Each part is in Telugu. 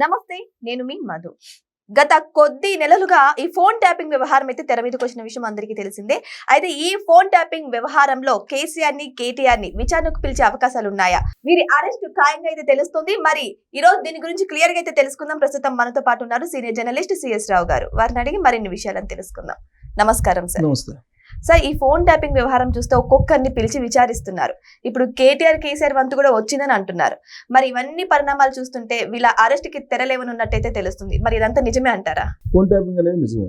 నమస్తే, నేను మీ మధు. గత కొద్ది నెలలుగా ఈ ఫోన్ ట్యాపింగ్ వ్యవహారం అయితే తెర మీదకి వచ్చిన విషయం అందరికీ తెలిసిందే. అయితే ఈ ఫోన్ ట్యాపింగ్ వ్యవహారంలో కేసీఆర్ ని, కేటీఆర్ ని విచారణకు పిలిచే అవకాశాలు ఉన్నాయా? వీరి అరెస్ట్ ఖాయంగా అయితే తెలుస్తుంది. మరి ఈ రోజు దీని గురించి క్లియర్ గా అయితే తెలుసుకుందాం. ప్రస్తుతం మనతో పాటు ఉన్నారు సీనియర్ జర్నలిస్ట్ సిఎస్ రావు గారు. వారిని అడిగి మరిన్ని విషయాలను తెలుసుకుందాం. నమస్కారం సార్. నమస్తే సార్, ఈ ఫోన్ ట్యాపింగ్ వ్యవహారం చూస్తే ఒక్కొక్కరిని పిలిచి విచారిస్తున్నారు. ఇప్పుడు కేసీఆర్ వంతు కూడా వచ్చిందని అంటున్నారు. మరి ఇవన్నీ పరిణామాలు చూస్తుంటే వీళ్ళ అరెస్ట్ కి తెరలేవనున్నట్టయితే తెలుస్తుంది. మరి ఇదంతా నిజమే అంటారా? ఫోన్ ట్యాపింగ్ అనేది నిజమే,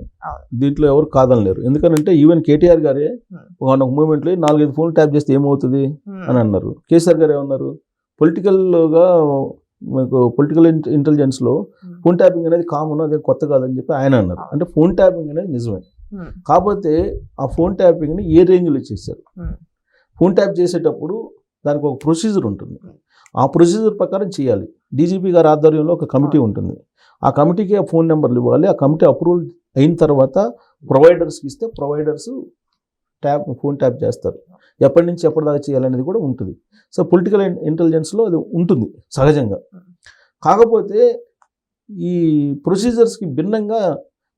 దీంట్లో ఎవరు కాదనలేరు. ఎందుకంటే ఈవెన్ కేటీఆర్ గారే ఒక మూమెంట్ లో 4-5 ఫోన్ ట్యాప్ చేస్తే ఏమవుతుంది అని అన్నారు. కేసీఆర్ గారు ఏమన్నారు, పొలిటికల్ ఇంటెలిజెన్స్ లో ఫోన్ ట్యాపింగ్ అనేది కామన్, అదే కొత్త కాదని చెప్పి ఆయన అన్నారు. అంటే ఫోన్ ట్యాపింగ్ అనేది నిజమే. కాకపోతే ఆ ఫోన్ ట్యాపింగ్ ని ఏ రేంజ్లో చేశారు. ఫోన్ ట్యాప్ చేసేటప్పుడు దానికి ఒక ప్రొసీజర్ ఉంటుంది. ఆ ప్రొసీజర్ ప్రకారం చేయాలి. డీజీపీ గారి ఆధ్వర్యంలో ఒక కమిటీ ఉంటుంది. ఆ కమిటీకి ఆ ఫోన్ నెంబర్లు ఇవ్వాలి. ఆ కమిటీ అప్రూవల్ అయిన తర్వాత ప్రొవైడర్స్కి ఇస్తే ప్రొవైడర్స్ ఫోన్ ట్యాప్ చేస్తారు. ఎప్పటి నుంచి ఎప్పటిదాకా చేయాలనేది కూడా ఉంటుంది. సో పొలిటికల్ ఇంటెలిజెన్స్లో అది ఉంటుంది సహజంగా. కాకపోతే ఈ ప్రొసీజర్స్కి భిన్నంగా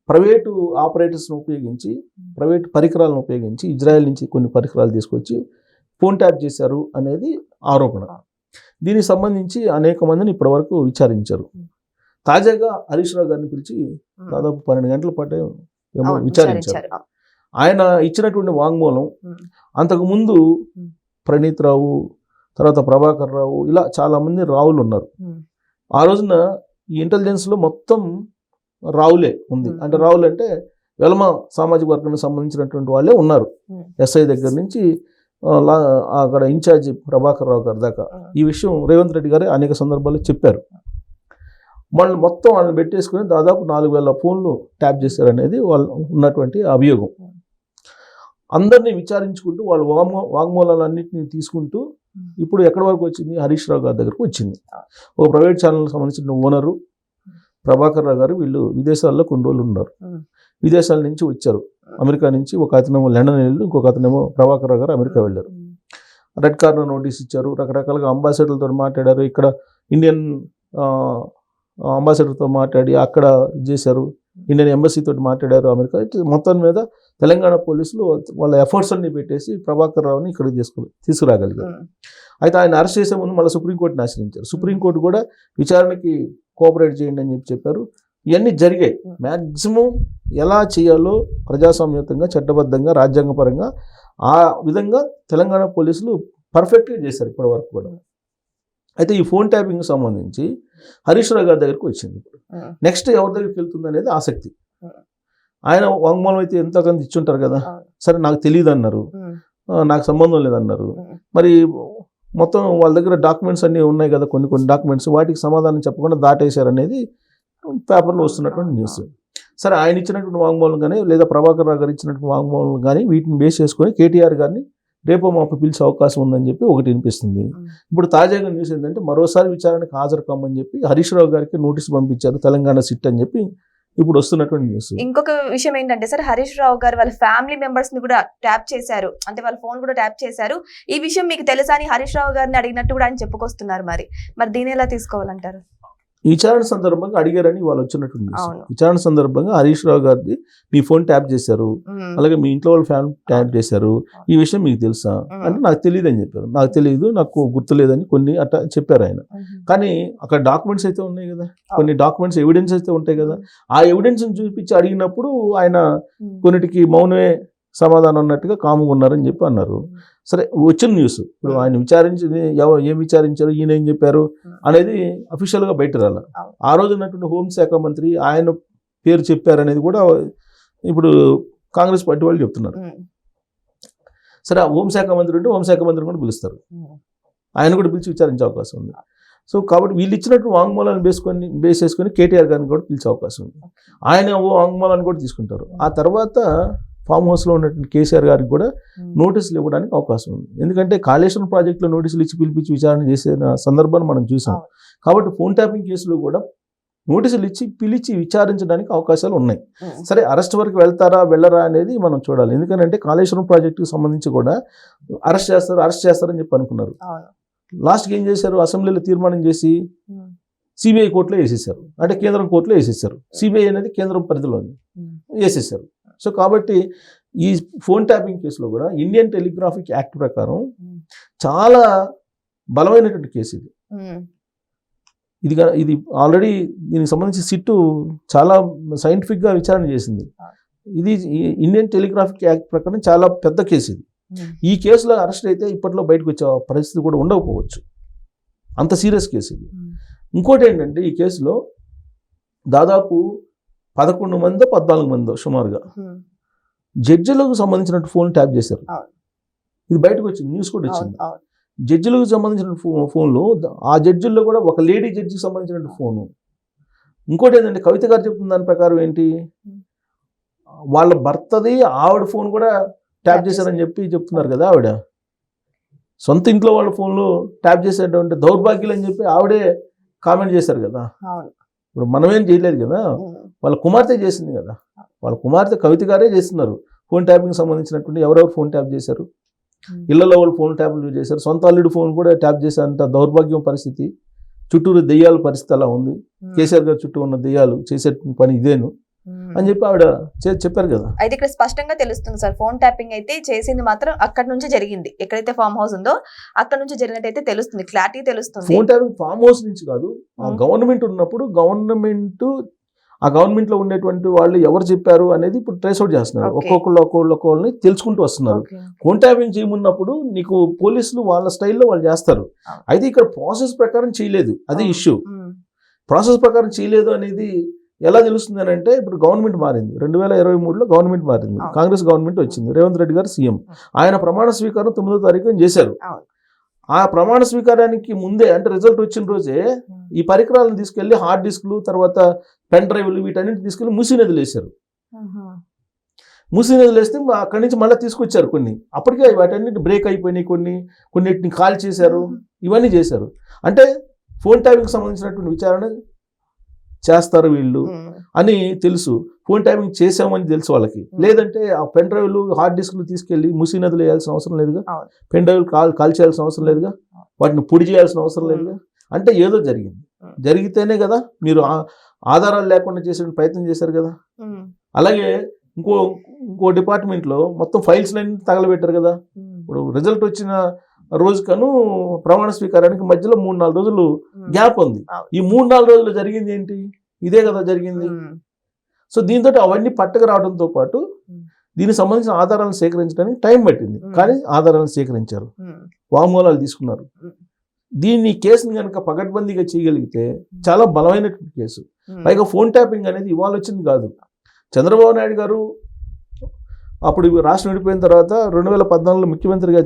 ప్రైవేటు ఆపరేటర్స్ని ఉపయోగించి, ప్రైవేట్ పరికరాలను ఉపయోగించి ఇజ్రాయెల్ నుంచి కొన్ని పరికరాలు తీసుకొచ్చి ఫోన్ ట్యాప్ చేశారు అనేది ఆరోపణ. దీనికి సంబంధించి అనేక మందిని ఇప్పటివరకు విచారించారు. తాజాగా హరీష్ రావు గారిని పిలిచి దాదాపు 12 గంటల పాటు ఏమో విచారించారు. ఆయన ఇచ్చినటువంటి వాంగ్మూలం, అంతకుముందు ప్రణీత్ రావు, తర్వాత ప్రభాకర్ రావు, ఇలా చాలామంది రావులు ఉన్నారు. ఆ రోజున ఈ ఇంటెలిజెన్స్లో మొత్తం రావులే ఉంది. అంటే రావులు అంటే వెలమ సామాజిక వర్గానికి సంబంధించినటువంటి వాళ్ళే ఉన్నారు. ఎస్ఐ దగ్గర నుంచి అక్కడ ఇన్ఛార్జి ప్రభాకర్ రావు గారి దాకా. ఈ విషయం రేవంత్ రెడ్డి గారు అనేక సందర్భాల్లో చెప్పారు. వాళ్ళు మొత్తం వాళ్ళని పెట్టేసుకుని దాదాపు 4,000 ఫోన్లు ట్యాప్ చేశారనేది వాళ్ళు ఉన్నటువంటి అభియోగం. అందరినీ విచారించుకుంటూ వాళ్ళ వాంగ్మూలాలన్నింటినీ తీసుకుంటూ ఇప్పుడు ఎక్కడి వరకు వచ్చింది, హరీష్ రావు గారి దగ్గరకు వచ్చింది. ఒక ప్రైవేట్ ఛానల్కి సంబంధించిన ఓనరు ప్రభాకర్ రావు గారు, వీళ్ళు విదేశాల్లో కొన్ని రోజులు ఉన్నారు. విదేశాల నుంచి వచ్చారు. అమెరికా నుంచి ఒక అతనేమో లండన్ వెళ్ళి, ఇంకొక అతనేమో ప్రభాకర్ రావు గారు అమెరికా వెళ్ళారు. రెడ్ కార్నర్ నోటీస్ ఇచ్చారు. రకరకాలుగా అంబాసిడర్లతో మాట్లాడారు. ఇక్కడ ఇండియన్ అంబాసిడర్తో మాట్లాడి అక్కడ చేశారు. ఇండియన్ ఎంబసీతో మాట్లాడారు అమెరికా. మొత్తం మీద తెలంగాణ పోలీసులు వాళ్ళ ఎఫర్ట్స్ అన్ని పెట్టేసి ప్రభాకర్ రావుని ఇక్కడికి తీసుకురాగలిగారు. అయితే ఆయన అరెస్ట్ చేసే ముందు మళ్ళీ సుప్రీంకోర్టుని ఆశ్రయించారు. సుప్రీంకోర్టు కూడా విచారణకి కోఆపరేట్ చేయండి అని చెప్పారు. ఇవన్నీ జరిగాయి. మ్యాక్సిమం ఎలా చేయాలో ప్రజాస్వామ్యతంగా, చట్టబద్ధంగా, రాజ్యాంగపరంగా ఆ విధంగా తెలంగాణ పోలీసులు పర్ఫెక్ట్గా చేశారు ఇప్పటి వరకు కూడా. అయితే ఈ ఫోన్ ట్యాపింగ్ సంబంధించి హరీష్ రావు గారి దగ్గరికి వచ్చింది. నెక్స్ట్ ఎవరి దగ్గరికి వెళ్తుంది అనేది ఆసక్తి. ఆయన వాంగ్మూలం అయితే ఎంతకంత ఇచ్చుంటారు కదా. సరే, నాకు తెలియదు అన్నారు, నాకు సంబంధం లేదన్నారు. మరి మొత్తం వాళ్ళ దగ్గర డాక్యుమెంట్స్ అన్నీ ఉన్నాయి కదా, కొన్ని డాక్యుమెంట్స్, వాటికి సమాధానం చెప్పకుండా దాటేశారనేది పేపర్లో వస్తున్నటువంటి న్యూస్. సరే, ఆయన ఇచ్చినటువంటి వాంగ్మూలం కానీ లేదా ప్రభాకర్ రావు గారు ఇచ్చినటువంటి వాంగ్మూలం కానీ వీటిని బేస్ చేసుకొని కేటీఆర్ గారిని రేపో మాపు పిలిచే అవకాశం ఉందని చెప్పి ఒకటి వినిపిస్తుంది. ఇప్పుడు తాజాగా న్యూస్ ఏంటంటే మరోసారి విచారణకు హాజరు కమ్మని చెప్పి హరీష్ రావు గారికి నోటీస్ పంపించారు తెలంగాణ సిట్ అని చెప్పి ఇప్పుడు వస్తున్నటువంటి న్యూస్. ఇంకొక విషయం ఏంటంటే సార్, హరీష్ రావు గారు వాళ్ళ ఫ్యామిలీ మెంబర్స్ ని కూడా ట్యాప్ చేశారు. అంటే వాళ్ళ ఫోన్ కూడా ట్యాప్ చేశారు. ఈ విషయం మీకు తెలుసా అని హరీష్ రావు గారిని అడిగినట్టు కూడా ఆయన చెప్పుకొస్తున్నారు. మరి దీన్ని ఎలా తీసుకోవాలంటారు? విచారణ సందర్భంగా అడిగారని వాళ్ళు వచ్చినటువంటి న్యూస్. విచారణ సందర్భంగా హరీష్ రావు గారిది మీ ఫోన్ ట్యాప్ చేశారు, అలాగే మీ ఇంట్లో వాళ్ళ ఫ్యామిలీ ట్యాప్ చేశారు, ఈ విషయం మీకు తెలుసా అంటే నాకు తెలియదు అని చెప్పారు. నాకు తెలియదు, నాకు గుర్తులేదని కొన్ని అట్లా చెప్పారు ఆయన. కానీ అక్కడ డాక్యుమెంట్స్ అయితే ఉన్నాయి కదా, కొన్ని డాక్యుమెంట్స్ ఎవిడెన్స్ అయితే ఉంటాయి కదా. ఆ ఎవిడెన్స్ చూపించి అడిగినప్పుడు ఆయన కొన్నిటికి మౌనమే సమాధానం అన్నట్టుగా కాముగా ఉన్నారని చెప్పి అన్నారు. సరే, వచ్చిన న్యూస్. ఇప్పుడు ఆయన విచారించింది ఏం విచారించారు, ఈయన ఏం చెప్పారు అనేది అఫీషియల్గా బయట రాల. ఆ రోజు ఉన్నటువంటి హోంశాఖ మంత్రి ఆయన పేరు చెప్పారనేది కూడా ఇప్పుడు కాంగ్రెస్ పార్టీ వాళ్ళు చెప్తున్నారు. సరే, ఆ హోంశాఖ మంత్రి ఉంటే హోంశాఖ మంత్రిని కూడా పిలుస్తారు, ఆయన కూడా పిలిచి విచారించే అవకాశం ఉంది. సో కాబట్టి వీళ్ళు ఇచ్చినట్టు వాంగ్మూలాన్ని బేస్ చేసుకొని కేటీఆర్ గారిని కూడా పిలిచే అవకాశం ఉంది. ఆయన వాంగ్మూలాన్ని కూడా తీసుకుంటారు. ఆ తర్వాత ఫామ్ హౌస్లో ఉన్నటువంటి కేసీఆర్ గారికి కూడా నోటీసులు ఇవ్వడానికి అవకాశం ఉంది. ఎందుకంటే కాళేశ్వరం ప్రాజెక్టులో నోటీసులు ఇచ్చి పిలిపించి విచారణ చేసిన సందర్భాన్ని మనం చూసాం. కాబట్టి ఫోన్ ట్యాపింగ్ కేసులో కూడా నోటీసులు ఇచ్చి పిలిచి విచారించడానికి అవకాశాలు ఉన్నాయి. సరే, అరెస్ట్ వరకు వెళ్తారా వెళ్ళరా అనేది మనం చూడాలి. ఎందుకంటే కాళేశ్వరం ప్రాజెక్టుకి సంబంధించి కూడా అరెస్ట్ చేస్తారని చెప్పి అనుకున్నారు. లాస్ట్కి ఏం చేశారు, అసెంబ్లీలో తీర్మానం చేసి సిబిఐ కోర్టులో వేసేసారు, అంటే కేంద్రం కోర్టులో వేసేసారు. సిబిఐ అనేది కేంద్రం పరిధిలో ఉంది, వేసేసారు. సో కాబట్టి ఈ ఫోన్ ట్యాపింగ్ కేసులో కూడా ఇండియన్ టెలిగ్రాఫిక్ యాక్ట్ ప్రకారం చాలా బలమైనటువంటి కేసు ఇది. ఇది ఆల్రెడీ దీనికి సంబంధించి సిట్టు చాలా సైంటిఫిక్గా విచారణ చేసింది. ఇది ఇండియన్ టెలిగ్రాఫిక్ యాక్ట్ ప్రకారం చాలా పెద్ద కేసు ఇది. ఈ కేసులో అరెస్ట్ అయితే ఇప్పట్లో బయటకు వచ్చే పరిస్థితి కూడా ఉండకపోవచ్చు, అంత సీరియస్ కేసు ఇది. ఇంకోటి ఏంటంటే ఈ కేసులో దాదాపు 11 మందో 14 మందో సుమారుగా జడ్జిలకు సంబంధించినట్టు ఫోన్ ట్యాప్ చేశారు. ఇది బయటకు వచ్చింది, న్యూస్ కూడా వచ్చింది. జడ్జిలకు సంబంధించిన ఫోన్లు, ఆ జడ్జిల్లో కూడా ఒక లేడీ జడ్జికి సంబంధించిన ఫోను. ఇంకోటి ఏంటంటే కవిత గారు చెప్తున్న దాని ప్రకారం ఏంటి, వాళ్ళ భర్తది ఆవిడ ఫోన్ కూడా ట్యాప్ చేశారని చెప్తున్నారు కదా. ఆవిడ సొంత ఇంట్లో వాళ్ళ ఫోన్లు ట్యాప్ చేసేటువంటి దౌర్భాగ్యులు అని చెప్పి ఆవిడే కామెంట్ చేశారు కదా. ఇప్పుడు మనమేం చేయలేదు కదా, వాళ్ళ కుమార్తె చేసింది కదా. వాళ్ళ కుమార్తె కవిత గారే చేస్తున్నారు ఫోన్ ట్యాపింగ్ సంబంధించినటువంటి. ఎవరెవరు ఫోన్ ట్యాప్ చేశారు, ఇళ్లలో వాళ్ళు ఫోన్ ట్యాప్లు చేశారు, సొంత అల్లుడి ఫోన్ కూడా ట్యాప్ చేసేంత దౌర్భాగ్యం పరిస్థితి, చుట్టూరు దెయ్యాల పరిస్థితి అలా ఉంది. కేసీఆర్ గారు చుట్టూ ఉన్న దెయ్యాలు చేసే పని ఇదేను అని చెప్పి ఆవిడ చెప్పారు కదా. అయితే ఇక్కడ స్పష్టంగా తెలుస్తుంది సార్, ఫోన్ ట్యాపింగ్ అయితే చేసింది మాత్రం అక్కడ నుంచి జరిగింది, ఎక్కడైతే ఫామ్ హౌస్ ఉందో అక్కడ నుంచి జరిగినట్టయితే తెలుస్తుంది, క్లారిటీ తెలుస్తుంది. ఫోన్ ట్యాపింగ్ ఫామ్ హౌస్ నుంచి కాదు, గవర్నమెంట్ ఉన్నప్పుడు ఆ గవర్నమెంట్ లో ఉండేటువంటి వాళ్ళు ఎవరు చెప్పారు అనేది ఇప్పుడు ట్రేస్ అవుట్ చేస్తున్నారు. ఒక్కొక్కళ్ళని తెలుసుకుంటూ వస్తున్నారు. ఫోన్ ట్యాపింగ్ చేయమున్నప్పుడు నీకు పోలీసులు వాళ్ళ స్టైల్లో వాళ్ళు చేస్తారు. అయితే ఇక్కడ ప్రాసెస్ ప్రకారం చేయలేదు, అది ఇష్యూ. ప్రాసెస్ ప్రకారం చేయలేదు అనేది ఎలా తెలుస్తుంది అని అంటే, ఇప్పుడు గవర్నమెంట్ మారింది, 2023లో గవర్నమెంట్ మారింది, కాంగ్రెస్ గవర్నమెంట్ వచ్చింది, రేవంత్ రెడ్డి గారు సీఎం. ఆయన ప్రమాణ స్వీకారం 9వ తారీఖున చేశారు. ఆ ప్రమాణ స్వీకారానికి ముందే, అంటే రిజల్ట్ వచ్చిన రోజే ఈ పరికరాలను తీసుకెళ్లి హార్డ్ డిస్క్లు, తర్వాత పెన్ డ్రైవ్లు, వీటన్నింటి తీసుకెళ్లి మూసీ నదిలో వేశారు. మూసీ నదిలో వేస్తే అక్కడి నుంచి మళ్ళీ తీసుకొచ్చారు కొన్ని. అప్పటికే వాటన్నిటి బ్రేక్ అయిపోయినాయి, కొన్నిటిని కాల్ చేశారు, ఇవన్నీ చేశారు. అంటే ఫోన్ ట్యాపింగ్కి సంబంధించినటువంటి విచారణ చేస్తారు వీళ్ళు అని తెలుసు. ఫోన్ ట్యాపింగ్ చేసామని తెలుసు వాళ్ళకి. లేదంటే ఆ పెన్ డ్రైవ్లు, హార్డ్ డిస్క్లు తీసుకెళ్లి మూసీ నదిలో వేయాల్సిన అవసరం లేదుగా, పెన్ డ్రైవ్లు కాల్ చేయాల్సిన అవసరం లేదుగా, వాటిని పొడి చేయాల్సిన అవసరం లేదుగా. అంటే ఏదో జరిగింది, జరిగితేనే కదా మీరు ఆధారాలు లేకుండా చేసే ప్రయత్నం చేశారు కదా. అలాగే ఇంకో డిపార్ట్మెంట్లో మొత్తం ఫైల్స్ అన్ని తగలబెట్టారు కదా. ఇప్పుడు రిజల్ట్ వచ్చిన రోజుకను ప్రమాణ స్వీకారానికి మధ్యలో 3-4 రోజులు గ్యాప్ ఉంది. ఈ 3-4 రోజులు జరిగింది ఏంటి, ఇదే కదా జరిగింది. సో దీంతో అవన్నీ పట్టకు రావడంతో పాటు దీనికి సంబంధించిన ఆధారాలను సేకరించడానికి టైం పట్టింది, కానీ ఆధారాలను సేకరించారు, వాంగ్మూలాలు తీసుకున్నారు. దీన్ని కేసుని కనుక పకడ్బందీగా చేయగలిగితే చాలా బలమైనటువంటి కేసు. పైగా ఫోన్ ట్యాపింగ్ అనేది ఇవాళ వచ్చింది కాదు. చంద్రబాబు నాయుడు గారు అప్పుడు రాష్ట్రం విడిపోయిన తర్వాత 2014లో ముఖ్యమంత్రిగా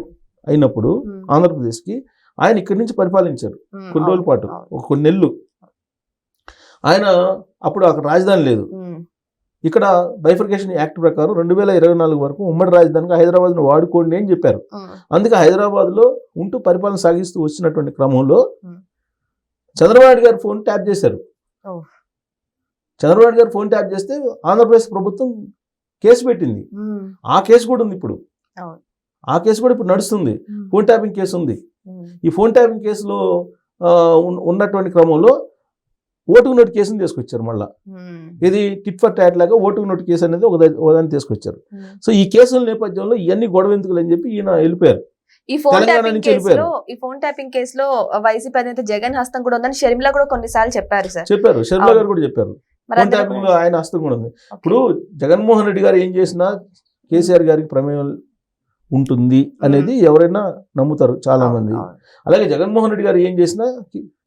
అయినప్పుడు ఆంధ్రప్రదేశ్కి ఆయన ఇక్కడి నుంచి పరిపాలించారు కొన్ని రోజుల పాటు, కొన్ని నెలలు. ఆయన అప్పుడు అక్కడ రాజధాని లేదు. ఇక్కడ బైఫర్కేషన్ యాక్ట్ ప్రకారం 2024 వరకు ఉమ్మడి రాజధానిగా హైదరాబాద్ను వాడుకోండి అని చెప్పారు. అందుకే హైదరాబాద్లో ఉంటూ పరిపాలన సాగిస్తూ వచ్చినటువంటి క్రమంలో చంద్రబాబు నాయుడు గారు ఫోన్ ట్యాప్ చేశారు. చంద్రబాబు నాయుడు గారు ఫోన్ ట్యాప్ చేస్తే ఆంధ్రప్రదేశ్ ప్రభుత్వం కేసు పెట్టింది. ఆ కేసు కూడా ఉంది ఇప్పుడు, ఆ కేసు కూడా ఇప్పుడు నడుస్తుంది. ఫోన్ ట్యాపింగ్ కేసు ఉంది. ఈ ఫోన్ ట్యాపింగ్ కేసులో ఉన్నటువంటి క్రమంలో ఓటుకు నోటు కేసుని తీసుకొచ్చారు. మళ్ళీ ఇది టిట్ ఫర్ టాట్ లాగా ఓటుకు నోటు కేసు అనేది ఒకదాన్ని తీసుకొచ్చారు. సో ఈ కేసుల నేపథ్యంలో ఇవన్నీ గొడవ ఎందుకులు అని చెప్పి ఈయన వెళ్ళిపోయారు. ఈ ఫోన్ ట్యాపింగ్ కేసులో వైసీపీ అధినేత జగన్ హస్తం కూడా ఉందని షర్మిల కూడా కొన్నిసార్లు చెప్పారు సార్. చెప్పారు, షర్మిల గారు కూడా చెప్పారు. ఫోన్ ట్యాపింగ్ లో ఆయన హస్తం కూడా ఉంది. ఇప్పుడు జగన్మోహన్ రెడ్డి గారు ఏం చేసినా కేసీఆర్ గారికి ప్రమేయం ఉంటుంది అనేది ఎవరైనా నమ్ముతారు చాలా మంది. అలాగే జగన్మోహన్ రెడ్డి గారు ఏం చేసినా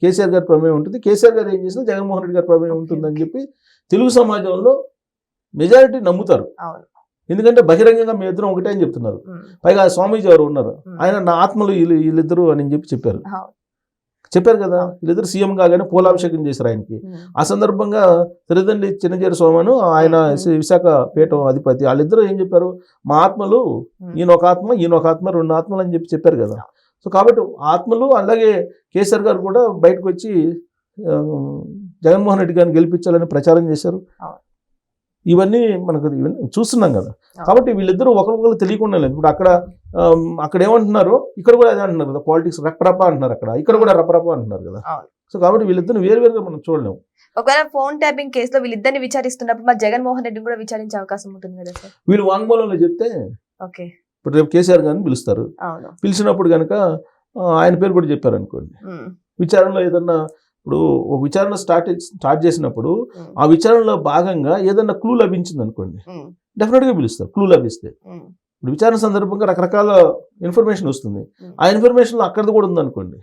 కేసీఆర్ గారి ప్రమేయం ఉంటుంది, కేసీఆర్ గారు ఏం చేసినా జగన్మోహన్ రెడ్డి గారి ప్రమేయం ఉంటుంది అని చెప్పి తెలుగు సమాజంలో మెజారిటీ నమ్ముతారు. ఎందుకంటే బహిరంగంగా మీ ఇద్దరం ఒకటే అని చెప్తున్నారు. పైగా స్వామీజీ ఎవరు ఉన్నారు, ఆయన నా ఆత్మలు వీళ్ళిద్దరు అని చెప్పారు కదా. వీళ్ళిద్దరు సీఎం కాగానే పూలాభిషేకం చేశారు ఆయనకి. ఆ సందర్భంగా తిరుదండి చిన్నజీర స్వామను, ఆయన విశాఖ పీఠం అధిపతి, వాళ్ళిద్దరూ ఏం చెప్పారు, మా ఆత్మలు, ఈయన ఒక ఆత్మ, ఈయన ఒక ఆత్మ, 2 ఆత్మలు అని చెప్పారు కదా. సో కాబట్టి ఆత్మలు, అలాగే కేసీఆర్ గారు కూడా బయటకు వచ్చి జగన్మోహన్ రెడ్డి గారిని గెలిపించాలని ప్రచారం చేశారు. ఇవన్నీ మనకు చూస్తున్నాం కదా. కాబట్టి వీళ్ళిద్దరూ ఒకరికొకరు తెలియకుండా లేదు. ఇప్పుడు అక్కడ ఏమంటున్నారో ఇక్కడ కూడా అదే అంటున్నారు కదా, పాలిటిక్స్ రప్రప అంటున్నారు, ఇక్కడ కూడా రప్రప అంటున్నారు కదా. సో కాబట్టి వీళ్ళిద్దరిని వేరువేరుగా మనం చూడలేము. ఒకవేళ ఫోన్ ట్యాపింగ్ కేసులో వీళ్ళిద్దరిని విచారిస్తున్నప్పుడు మరి జగన్మోహన్ రెడ్డి కూడా విచారించే అవకాశం ఉంటుంది కదా సార్? వీళ్ళు వాంగ్మూలంలో చెప్తే ఓకే, ఇప్పుడు రేపు కేసీఆర్ గారిని పిలుస్తారు. అవును. పిలిచినప్పుడు కనుక ఆయన పేరు కూడా చెప్పారు అనుకోండి, విచారణలో ఏదన్నా ఇప్పుడు ఒక విచారణ స్టార్ట్ చేసినప్పుడు ఆ విచారణలో భాగంగా ఏదన్నా క్లూ లభించింది అనుకోండి, డెఫినెట్గా పిలుస్తారు. క్లూ లభిస్తే ఇప్పుడు విచారణ సందర్భంగా రకరకాల ఇన్ఫర్మేషన్ వస్తుంది. ఆ ఇన్ఫర్మేషన్లో అక్కడిది కూడా ఉందనుకోండి,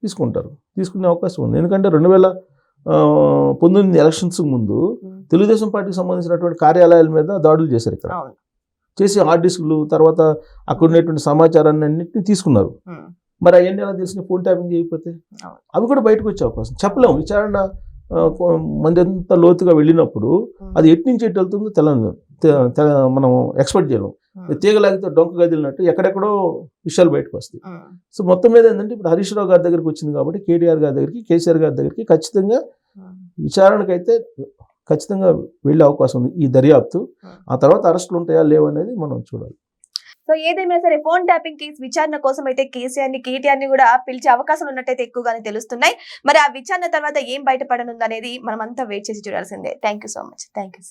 తీసుకునే అవకాశం ఉంది. ఎందుకంటే 2019 ఎలక్షన్స్ ముందు తెలుగుదేశం పార్టీకి సంబంధించినటువంటి కార్యాలయాల మీద దాడులు చేశారు. ఇక్కడ చేసి హార్డ్ డిస్క్లు, తర్వాత అక్కడ ఉన్నటువంటి సమాచారాన్ని అన్నింటినీ తీసుకున్నారు. మరి అవన్నీ ఎలా తెలిసిన ఫోన్ ట్యాపింగ్ చేయకపోతే అవి కూడా బయటకు వచ్చే అవకాశం చెప్పలేము. విచారణ మందంతా లోతుగా వెళ్ళినప్పుడు అది ఎటు నుంచి ఎటు వెళ్తుందో మనం ఎక్స్పెక్ట్ చేయలేము. తీగలాగితే డొంక గదిలినట్టు ఎక్కడెక్కడో విషయాలు బయటకు వస్తాయి. సో మొత్తం మీద ఏంటంటే ఇప్పుడు హరీష్ రావు గారి దగ్గరికి వచ్చింది కాబట్టి కేటీఆర్ గారి దగ్గరికి, కేసీఆర్ గారి దగ్గరికి ఖచ్చితంగా విచారణకైతే ఖచ్చితంగా వెళ్ళే అవకాశం ఉంది ఈ దర్యాప్తు. ఆ తర్వాత అరెస్టులు ఉంటాయా లేవనేది మనం చూడాలి. సో ఏదేమైనా సరే ఫోన్ ట్యాపింగ్ కేసు విచారణ కోసం అయితే కేసీఆర్ ని, కేటీఆర్ ని కూడా పిలిచే అవకాశాలు ఉన్నట్టయితే ఎక్కువగానే తెలుస్తున్నాయి. మరి ఆ విచారణ తర్వాత ఏం బయటపడనుంది అనేది మనం అంతా వెయిట్ చేసి చూడాల్సిందే. Thank you so much. Thank you.